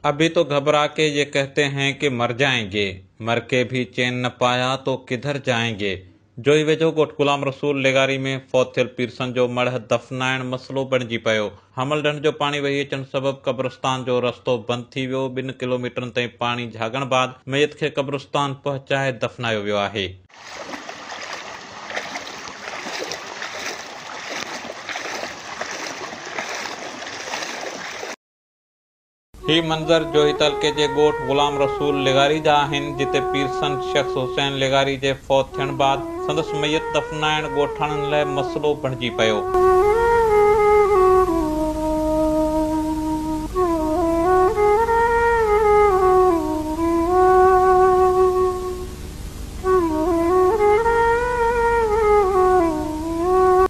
अभी तो घबरा के ये कहते हैं कि मर जाएंगे, मर के भी चैन न पाया तो किधर जाएंगे। जोई वेझो ॻोठ गुलाम रसूल लेगारी में फौत थियल पीरसन जो मढ़ दफ़नाइण मसलो बणिजी पियो। हमल ढंढ जो पाणी वही अचण सबबि क़ब्रिस्तान जो रस्तो बंदि थी वियो। 2 किलोमीटरनि ताईं पाणी झागण बाद मैयत खे क़ब्रिस्तान पहुचाए दफ़नायो वियो आहे। ही मंज़र जोही तलके जे ॻोठ गुलाम रसूल लेगारी जा आहिनि, जिते पीरसन शख्स हुसैन लेगारी जे फौत थियण बाद संदसि मैयत दफ़नाइण ॻोठाणनि लाइ मसलो बणिजी पियो।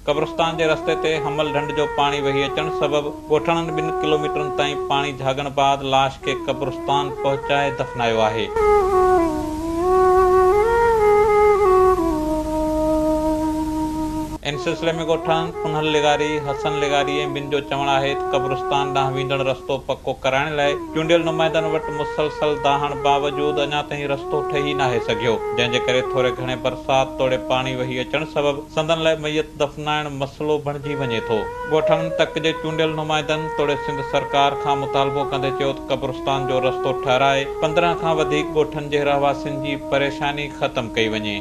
क़ब्रिस्तान जे रस्ते ते हमल ढंढ जो पाणी वही अचण सबबि ॻोठाणनि 2 किलोमीटरनि ताईं पाणी झागण बाद लाश खे क़ब्रिस्तान पहुचाए दफ़नायो आहे। इन सिलसिले में ॻोठाणनि पुनहल लेगारी, हसन लेगारी ऐं ॿिनि जो चवणु आहे त क़ब्रिस्तान ॾांहुं वेंदड़ रस्तो पको कराइण लाइ चूंडियल नुमाइंदनि वटि मुसलसल दाहण बावजूदि अञा ताईं रस्तो ठही नाहे सघियो, जंहिं जे करे थोरे घणे बरसाति तोड़े पाणी वही अचण सबबि संदनि लाइ मैयत दफ़नाइण मसलो बणिजी वञे थो। ॻोठाणनि तक जे चूंडियल नुमाइंदनि तोड़े सिंध सरकार खां मुतालबो कंदे चयो त क़ब्रिस्तान जो रस्तो ठाराए 15 खां वधीक ॻोठनि जे रहवासियुनि जी परेशानी ख़तम कई वञे।